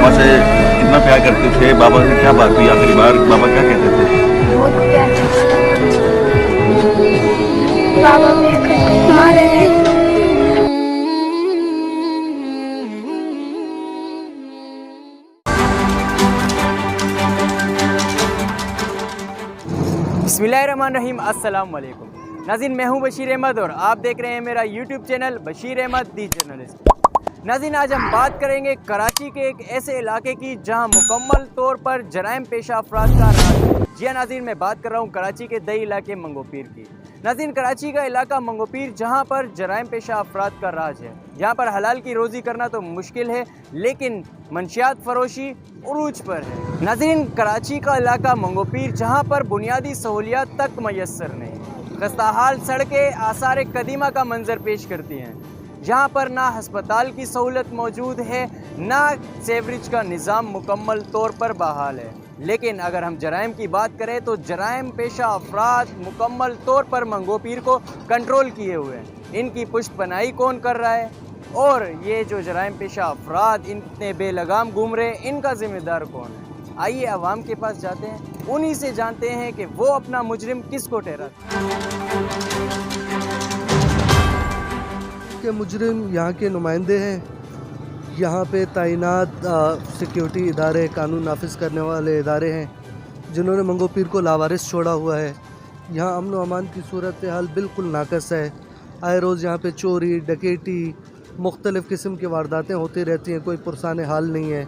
बाबा से इतना प्यार करते थे, बाबा से क्या बात हुई आखिरी बार, बाबा क्या कहते थे? बहुत प्यार था। बाबा मेरे को मारे नहीं। बिस्मिल्लाहिर्रहमानिर्रहीम, अस्सलाम वालेकुम नाज़रीन, मैं हूं बशीर अहमद और आप देख रहे हैं मेरा यूट्यूब चैनल बशीर अहमद दी जर्नलिस्ट। नाज़रीन, आज हम बात करेंगे कराची के एक ऐसे इलाके की जहां मुकम्मल तौर पर जराइम पेशा अफराद का राज है। जी हाँ नाज़रीन, मैं बात कर रहा हूं कराची के दही इलाके मंगोपीर की। नाज़रीन, कराची का इलाका मंगोपीर जहां पर जराइम पेशा अफराद का राज है, यहाँ पर हलाल की रोज़ी करना तो मुश्किल है, लेकिन मंशियात फरोशी उरूज पर है। नाज़रीन, कराची का इलाका मंगोपीर जहाँ पर बुनियादी सहूलियात तक मैसर नहीं, खस्ताहाल सड़कें आसार कदीमा का मंजर पेश करती हैं। यहाँ पर ना हस्पताल की सहूलत मौजूद है, ना सेवरेज का निज़ाम मुकम्मल तौर पर बहाल है। लेकिन अगर हम जराइम की बात करें तो जराइम पेशा अफराद मुकम्मल तौर पर मंगोपीर को कंट्रोल किए हुए हैं। इनकी पुष्ट पनाही कौन कर रहा है और ये जो जराइम पेशा अफराद इतने बेलगाम घूम रहे हैं, इनका ज़िम्मेदार कौन है? आइए अवाम के पास जाते हैं, उन्हीं से जानते हैं कि वो अपना मुजरिम किसको ठहराते हैं। के मुजरिम यहाँ के नुमाइंदे हैं, यहाँ पे तैनात सिक्योरिटी इदारे, कानून नाफिज करने वाले इदारे हैं जिन्होंने मंगोपीर को लावारिस छोड़ा हुआ है। यहाँ अमन व अमान की सूरत हाल बिल्कुल नाकस है। आए रोज़ यहाँ पे चोरी, डकैती, मुख्तलिफ़ किस्म की वारदातें होती रहती हैं, कोई पुरसान हाल नहीं है।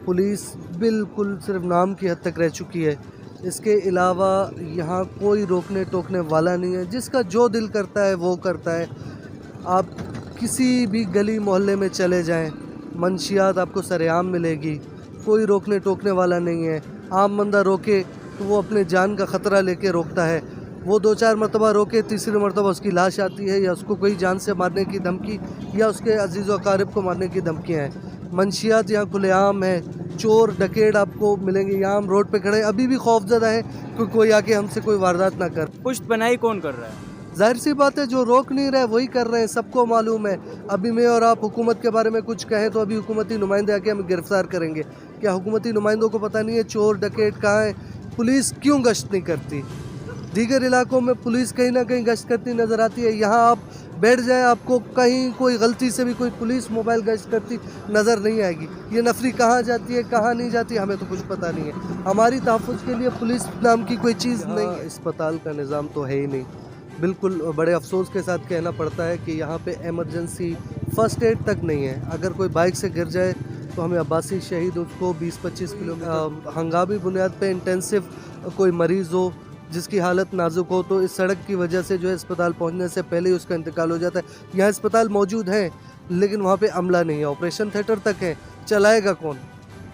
पुलिस बिल्कुल सिर्फ नाम की हद तक रह चुकी है। इसके अलावा यहाँ कोई रोकने टोकने वाला नहीं है, जिसका जो दिल करता है वो करता है। आप किसी भी गली मोहल्ले में चले जाएं, मंशियात आपको सरेआम मिलेगी, कोई रोकने टोकने वाला नहीं है। आम बंदा रोके तो वो अपने जान का ख़तरा लेके रोकता है। वो 2-4 मरतबा रोके, तीसरी मरतबा उसकी लाश आती है या उसको कोई जान से मारने की धमकी या उसके अजीज़ व अकारिब को मारने की धमकियाँ हैं। मंशियात यहाँ खुलेआम है, चोर डकैत आपको मिलेंगे। यहाँ हम रोड पे खड़े अभी भी खौफजदा है कि कोई आके हमसे कोई वारदात ना कर। पुष्ट पनाही कौन कर रहा है? जाहिर सी बात है, जो रोक नहीं रहे वही कर रहे हैं, सबको मालूम है। अभी मैं और आप हुकूमत के बारे में कुछ कहें तो अभी हुकूमती नुमाइंदे आके हमें गिरफ्तार करेंगे। क्या हुकूमती नुमाइंदों को पता नहीं है चोर डकैत कहाँ है? पुलिस क्यों गश्त नहीं करती? दीगर इलाकों में पुलिस कहीं ना कहीं गश्त करती नज़र आती है, यहाँ आप बैठ जाएं, आपको कहीं कोई गलती से भी कोई पुलिस मोबाइल गश्त करती नज़र नहीं आएगी। ये नफरी कहाँ जाती है, कहाँ नहीं जाती, हमें तो कुछ पता नहीं है। हमारी तहफ़्फ़ुज़ के लिए पुलिस नाम की कोई चीज़ नहीं। अस्पताल का निज़ाम तो है ही नहीं। बिल्कुल बड़े अफसोस के साथ कहना पड़ता है कि यहाँ पे एमरजेंसी फ़र्स्ट एड तक नहीं है। अगर कोई बाइक से गिर जाए तो हमें अब्बासी शहीद उसको 20-25 किलोमीटर हंगामी बुनियाद पे इंटेंसिव कोई मरीज़ हो जिसकी हालत नाजुक हो तो इस सड़क की वजह से जो है अस्पताल पहुँचने से पहले ही उसका इंतकाल हो जाता है। यहाँ अस्पताल मौजूद हैं लेकिन वहाँ पे अमला नहीं है, ऑपरेशन थिएटर तक है, चलाएगा कौन?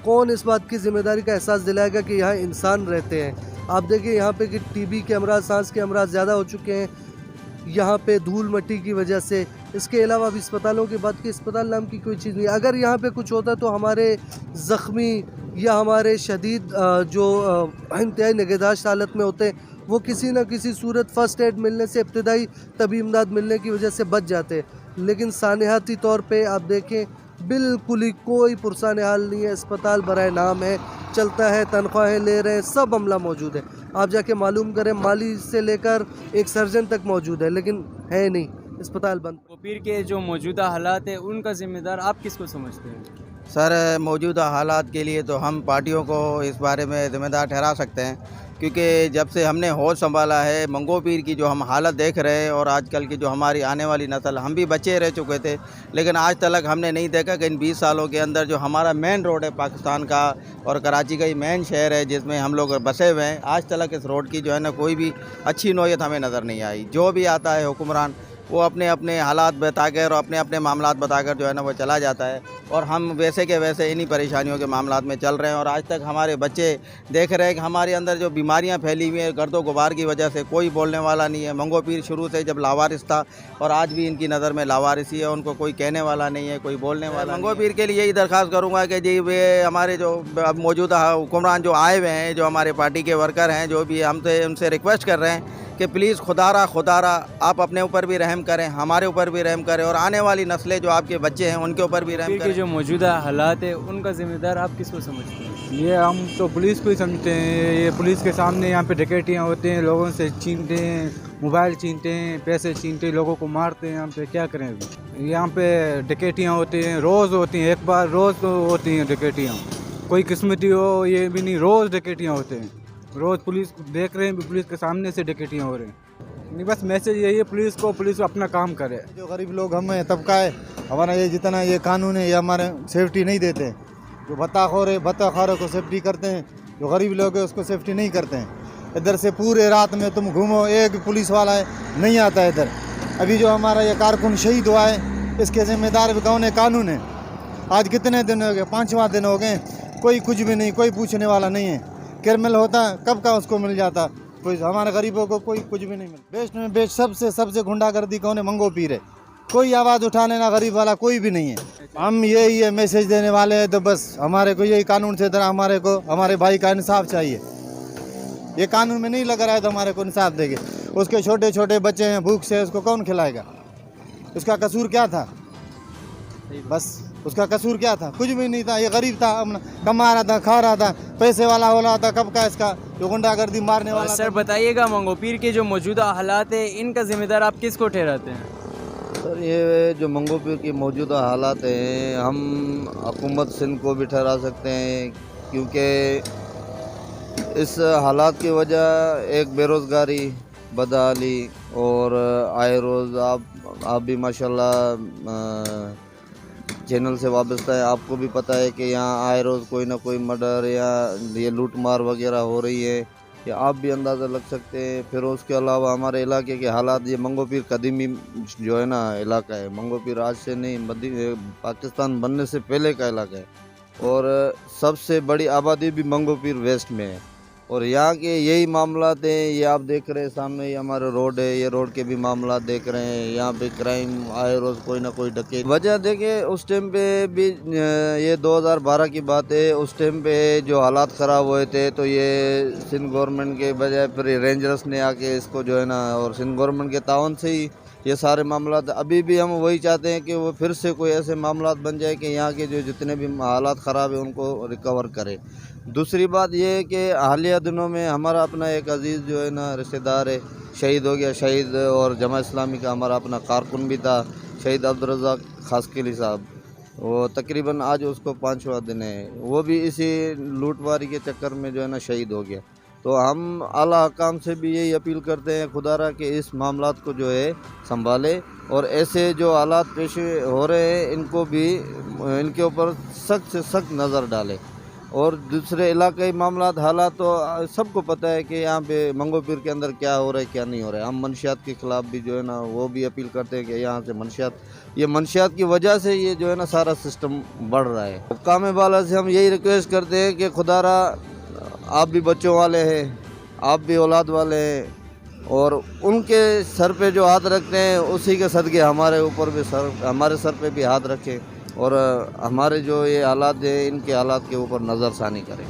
कौन इस बात की ज़िम्मेदारी का एहसास दिलाएगा कि यहाँ इंसान रहते हैं? आप देखिए यहाँ पे कि टीबी के अमराज, सांस के अमराज ज़्यादा हो चुके हैं यहाँ पे धूल मिट्टी की वजह से। इसके अलावा अभी अस्पतालों की बात की, अस्पताल नाम की कोई चीज़ नहीं। अगर यहाँ पे कुछ होता तो हमारे ज़ख्मी या हमारे शदीद जो इंतहाई निगहदाश्त हालत में होते हैं वो किसी न किसी सूरत फ़र्स्ट एड मिलने से, इब्तदाई तबी इमदाद मिलने की वजह से बच जाते। लेकिन सानहाती तौर पे आप देखें बिल्कुल ही कोई पुरसान हाल नहीं है। अस्पताल बराए नाम है, चलता है, तनख्वाहें ले रहे हैं, सब अमला मौजूद है। आप जाके मालूम करें, माली से लेकर एक सर्जन तक मौजूद है, लेकिन है नहीं, अस्पताल बंद। मंगोपीर के जो मौजूदा हालात है उनका ज़िम्मेदार आप किसको समझते हैं? सर, मौजूदा हालात के लिए तो हम पार्टियों को इस बारे में ज़िम्मेदार ठहरा सकते हैं, क्योंकि जब से हमने होश संभाला है मंगोपीर की जो हम हालत देख रहे हैं और आजकल की जो हमारी आने वाली नस्ल, हम भी बच्चे रह चुके थे लेकिन आज तक हमने नहीं देखा कि इन 20 सालों के अंदर जो हमारा मेन रोड है पाकिस्तान का और कराची का ही मेन शहर है जिसमें हम लोग बसे हुए हैं, आज तक इस रोड की जो है ना कोई भी अच्छी नौयत हमें नज़र नहीं आई। जो भी आता है हुक्मरान वो अपने अपने हालात बताकर और अपने अपने मामलात बताकर जो है ना वो चला जाता है और हम वैसे के वैसे इन्हीं परेशानियों के मामलात में चल रहे हैं। और आज तक हमारे बच्चे देख रहे हैं कि हमारे अंदर जो बीमारियां फैली हुई हैं गर्दो गुबार की वजह से, कोई बोलने वाला नहीं है। मंगोपीर शुरू से जब लावारिस था और आज भी इनकी नज़र में लावारिसी है, उनको कोई कहने वाला नहीं है, कोई बोलने वाला। मंगोपीर के लिए यही दरख्वास्त करूँगा कि जी वे हमारे जो मौजूदा हुक्मरान जो आए हुए हैं, जो हमारे पार्टी के वर्कर हैं, जो भी हमसे उनसे रिक्वेस्ट कर रहे हैं کہ پلیز خدا را آپ اپنے اوپر بھی رحم کریں، ہمارے اوپر بھی رحم کریں، اور آنے والی نسلیں جو آپ کے بچے ہیں ان کے اوپر بھی رحم کے کریں. جو موجودہ حالات ہے ان کا ذمہ دار آپ کس کو سمجھتے ہیں؟ یہ ہم تو پولیس کو ہی سمجھتے ہیں. یہ پولیس کے سامنے یہاں پہ ڈکیتیاں ہوتے ہیں، لوگوں سے چھینتے ہیں، موبائل چھینتے ہیں، پیسے چھینتے ہیں، لوگوں کو مارتے ہیں. یہاں پہ کیا کریں؟ یہاں پہ ڈکیتیاں ہوتی ہیں، روز ہوتی ہیں، ایک بار روز تو ہوتی ہیں ڈکیتیاں. کوئی قسمتی ہو یہ بھی نہیں، روز ڈکیتیاں ہوتے ہیں. روز پولیس دیکھ رہے ہیں، پولیس کے سامنے سے ڈکیتیاں ہو رہے ہیں. نہیں بس میسج یہی ہے پولیس کو اپنا کام کرے. جو غریب لوگ ہم ہیں طبقہ ہے ہمارا، یہ جتنا یہ قانون ہے یہ ہمارے سیفٹی نہیں دیتے ہیں. جو بھتہ خوروں کو سیفٹی کرتے ہیں، جو غریب لوگ ہیں اس کو سیفٹی نہیں کرتے ہیں. ادھر سے پورے رات میں تم گھومو، ایک پولیس والا ہے نہیں آتا ہے ادھر. ابھی جو ہمارا یہ کارکن شہید ہوا ہے اس کے ذمہ دار بھی کون ہے؟ قانون ہے. آج کتنے دن ہو گئے؟ 5واں دن ہو گئے، کوئی کچھ بھی نہیں، کوئی پوچھنے والا نہیں ہے. کرمل ہوتا کب کا اس کو مل جاتا، کوئی ہمارے غریبوں کو کوئی کچھ بھی نہیں ملتا. بیسٹ میں بیسٹ سب سے گنڈا گردی کون ہے؟ منگو پیر ہے. کوئی آواز اٹھانے نہ غریب والا کوئی بھی نہیں ہے. ہم یہی میسج دینے والے ہیں، تو بس ہمارے کو یہی قانون سے طرح ہمارے بھائی کا انصاف چاہیے. یہ قانون میں نہیں لگ رہا ہے تو ہمارے کو انصاف دے گے. اس کے چھوٹے چھوٹے بچے ہیں بھوک سے، اس کو کون کھلائے گا؟ اس کا قصور کیا تھا؟ بس اس کا قصور کیا تھا؟ کچھ بھی نہیں تھا. یہ غریب تھا، اپنا کما رہا تھا، کھا رہا تھا، پیسے والا ہو رہا تھا. کب کا اس کا جو گنڈا گردی مارنے والا؟ سر بتائیے گا منگو پیر کے جو موجودہ حالات ہیں ان کا ذمہ دار آپ کس کو ٹھہراتے ہیں؟ سر یہ جو منگو پیر کی موجودہ حالات ہیں ہم حکومت سندھ کو بھی ٹھہرا سکتے ہیں، کیونکہ اس حالات کی وجہ ایک بے روزگاری، بدحالی، اور آئے روز آپ بھی ماشاءاللہ چینل سے وابستہ ہے، آپ کو بھی پتہ ہے کہ یہاں آئے روز کوئی نہ کوئی مرڈر یا یہ لوٹ مار وغیرہ ہو رہی ہے، کہ آپ بھی اندازہ لگ سکتے ہیں. پھر اس کے علاوہ ہمارے علاقے کے حالات، یہ منگو پیر قدیمی جو ہے نا علاقہ ہے. منگو پیر آج سے نہیں، پاکستان بننے سے پہلے کا علاقہ ہے، اور سب سے بڑی آبادی بھی منگو پیر ویسٹ میں ہے. اور یہاں کے یہی معاملات ہیں. یہ آپ دیکھ رہے ہیں سامنے، یہ ہمارے روڈ ہے، یہ روڈ کے بھی معاملات دیکھ رہے ہیں. یہاں پہ کرائم آئے روز کوئی نہ کوئی ڈکیت. وجہ دیکھیں اس ٹائم پہ بھی، یہ 2012 کی بات ہے، اس ٹائم پہ جو حالات خراب ہوئے تھے تو یہ سندھ گورنمنٹ کے بجائے پھر رینجرز نے آ کے اس کو جو ہے نا، اور سندھ گورنمنٹ کے تعاون سے ہی یہ سارے معاملات. ابھی بھی ہم وہی چاہتے ہیں کہ وہ پھر سے کوئی ایسے معاملات بن جائے کہ یہاں کے جو جتنے بھی حالات خراب ہیں ان کو ریکور کرے. دوسری بات یہ ہے کہ حالیہ دنوں میں ہمارا اپنا ایک عزیز جو ہے نا رشتہ دار ہے، شہید ہو گیا. شہید اور جماعت اسلامی کا ہمارا اپنا کارکن بھی تھا، شہید عبدالرزاق خاسقلی صاحب. وہ تقریباً آج اس کو 5واں دن ہے. وہ بھی اسی لوٹ ماری کے چکر میں جو ہے نا شہید ہو گیا. تو ہم اعلیٰ حکام سے بھی یہی اپیل کرتے ہیں خدا را کہ اس معاملات کو جو ہے سنبھالے، اور ایسے جو حالات پیش ہو رہے ہیں ان کو بھی، ان کے اوپر سخت سے سخت نظر ڈالے. اور دوسرے علاقائی معاملات، حالات تو سب کو پتہ ہے کہ یہاں پہ منگو پیر کے اندر کیا ہو رہا ہے کیا نہیں ہو رہا ہے. ہم منشیات کے خلاف بھی جو ہے نا وہ بھی اپیل کرتے ہیں کہ یہاں سے منشیات کی وجہ سے یہ جو ہے نا سارا سسٹم بڑھ رہا ہے. حکام بالا سے ہم یہی ریکویسٹ کرتے ہیں کہ خدا را آپ بھی بچوں والے ہیں، آپ بھی اولاد والے ہیں، اور ان کے سر پہ جو ہاتھ رکھتے ہیں اسی کے صدقے ہمارے سر پہ بھی ہاتھ رکھیں، اور ہمارے جو یہ حالات ہیں ان کے حالات کے اوپر نظر ثانی کریں.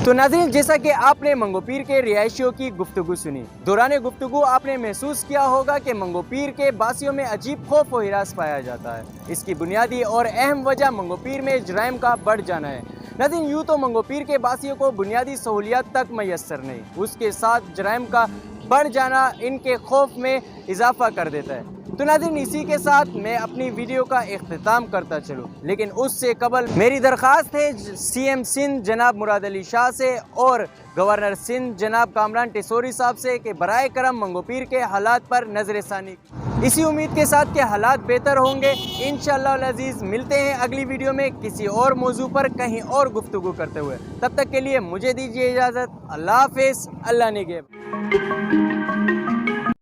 تو ناظرین، جیسا کہ آپ نے منگو پیر کے رہائشیوں کی گفتگو سنی، دوران گفتگو آپ نے محسوس کیا ہوگا کہ منگو پیر کے باسیوں میں عجیب خوف و ہراس پایا جاتا ہے. اس کی بنیادی اور اہم وجہ منگو پیر میں جرائم کا بڑھ جانا ہے. ناظرین، یوں تو منگو پیر کے باسیوں کو بنیادی سہولیات تک میسر نہیں، اس کے ساتھ جرائم کا بڑھ جانا ان کے خوف میں اضافہ کر دیتا ہے. تو ناظرین، اسی کے ساتھ میں اپنی ویڈیو کا اختتام کرتا چلوں، لیکن اس سے قبل میری درخواست ہے سی ایم سندھ جناب مراد علی شاہ سے اور گورنر سندھ جناب کامران ٹیسوری صاحب سے کہ برائے کرم منگو پیر کے حالات پر نظر ثانی. اسی امید کے ساتھ کہ حالات بہتر ہوں گے. انشاءاللہ العزیز ملتے ہیں اگلی ویڈیو میں کسی اور موضوع پر کہیں اور گفتگو کرتے ہوئے. تب تک کے لیے مجھے دیجیے اجازت. اللہ حافظ. اللہ نگہبان.